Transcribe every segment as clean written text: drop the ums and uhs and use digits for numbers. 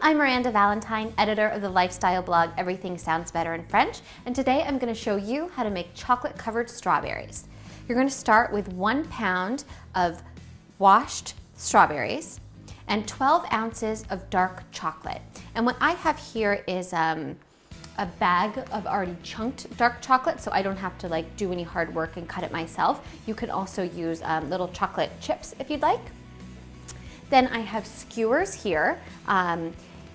I'm Miranda Valentine, editor of the lifestyle blog Everything Sounds Better in French, and today I'm going to show you how to make chocolate-covered strawberries. You're going to start with 1 pound of washed strawberries and 12 ounces of dark chocolate. And what I have here is a bag of already chunked dark chocolate, so I don't have to do any hard work and cut it myself. You can also use little chocolate chips if you'd like. Then I have skewers here.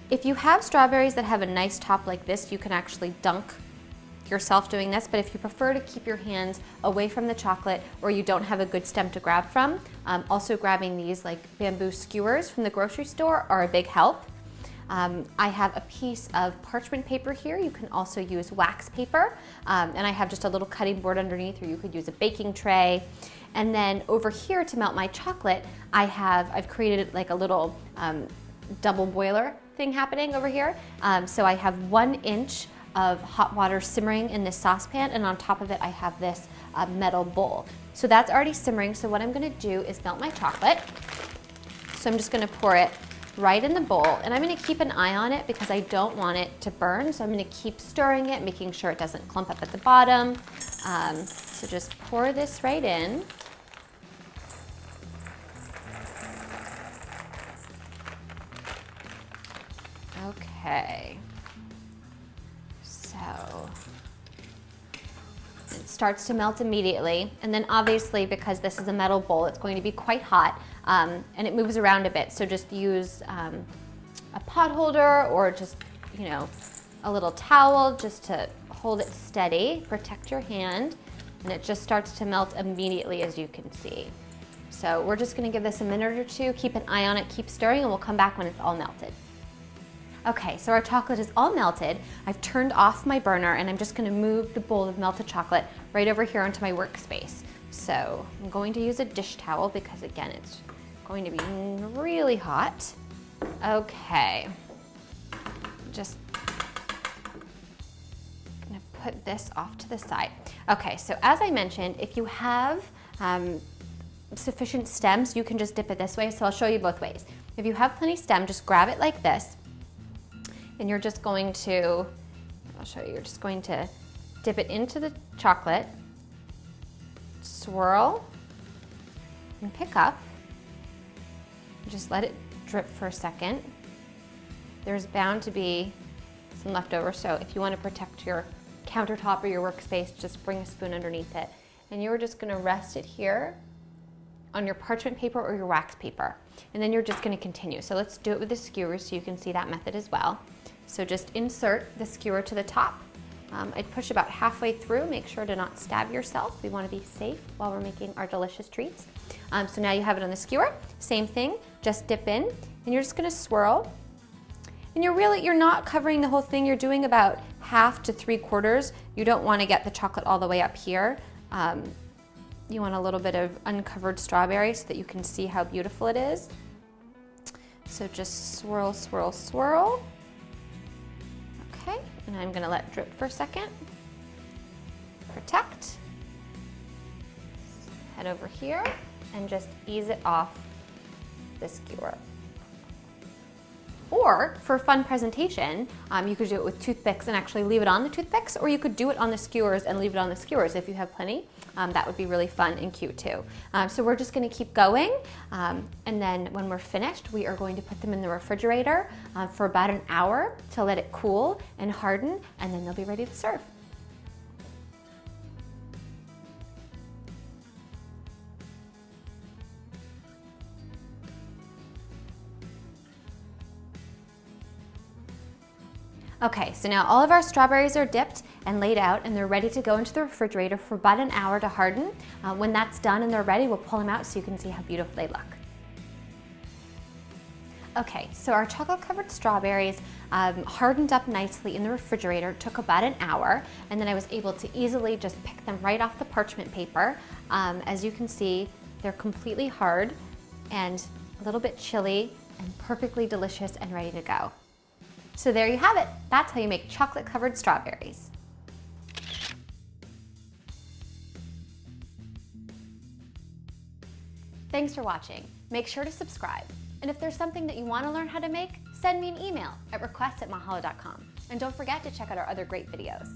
If you have strawberries that have a nice top like this, you can actually dunk yourself doing this, but if you prefer to keep your hands away from the chocolate or you don't have a good stem to grab from, also grabbing these bamboo skewers from the grocery store are a big help. I have a piece of parchment paper here. You can also use wax paper, and I have just a little cutting board underneath, or you could use a baking tray. And then over here to melt my chocolate, I've created a little double boiler thing happening over here. So I have 1 inch of hot water simmering in this saucepan, and on top of it I have this metal bowl. So that's already simmering, so what I'm gonna do is melt my chocolate. So I'm just gonna pour it right in the bowl, and I'm gonna keep an eye on it because I don't want it to burn, so I'm gonna keep stirring it, making sure it doesn't clump up at the bottom. So just pour this right in. Okay, so it starts to melt immediately, and then obviously because this is a metal bowl, it's going to be quite hot, and it moves around a bit, so just use a pot holder or just, a little towel just to hold it steady, protect your hand, and it just starts to melt immediately, as you can see. So we're just gonna give this a minute or two, keep an eye on it, keep stirring, and we'll come back when it's all melted. Okay, so our chocolate is all melted. I've turned off my burner, and I'm just gonna move the bowl of melted chocolate right over here onto my workspace. So I'm going to use a dish towel because, again, it's going to be really hot. Okay, just gonna put this off to the side. Okay, so as I mentioned, if you have sufficient stems, you can just dip it this way, so I'll show you both ways. If you have plenty of stem, just grab it like this, and you're just going to, I'll show you, you're just going to dip it into the chocolate, swirl, and pick up. Just let it drip for a second. There's bound to be some leftover, so if you want to protect your countertop or your workspace, just bring a spoon underneath it. And you're just gonna rest it here on your parchment paper or your wax paper. And then you're just gonna continue. So let's do it with the skewers so you can see that method as well. So just insert the skewer to the top. I'd push about halfway through, make sure to not stab yourself. We wanna be safe while we're making our delicious treats. So now you have it on the skewer. Same thing, just dip in, and you're just gonna swirl. And you're not covering the whole thing, you're doing about half to 3/4. You don't wanna get the chocolate all the way up here. You want a little bit of uncovered strawberry so that you can see how beautiful it is. So just swirl, swirl, swirl. Okay, and I'm gonna let it drip for a second. Protect. Head over here and just ease it off the skewer. Or for a fun presentation, you could do it with toothpicks and actually leave it on the toothpicks, or you could do it on the skewers and leave it on the skewers if you have plenty. That would be really fun and cute too. So we're just gonna keep going, and then when we're finished, we are going to put them in the refrigerator for about an hour to let it cool and harden, and then they'll be ready to serve. Okay, so now all of our strawberries are dipped and laid out, and they're ready to go into the refrigerator for about an hour to harden. When that's done and they're ready, we'll pull them out so you can see how beautiful they look. Okay, so our chocolate-covered strawberries hardened up nicely in the refrigerator. It took about an hour, and then I was able to easily just pick them right off the parchment paper. As you can see, they're completely hard and a little bit chilly and perfectly delicious and ready to go. So there you have it. That's how you make chocolate-covered strawberries. Thanks for watching. Make sure to subscribe. And if there's something that you want to learn how to make, send me an email at requests@mahalodotcom. And don't forget to check out our other great videos.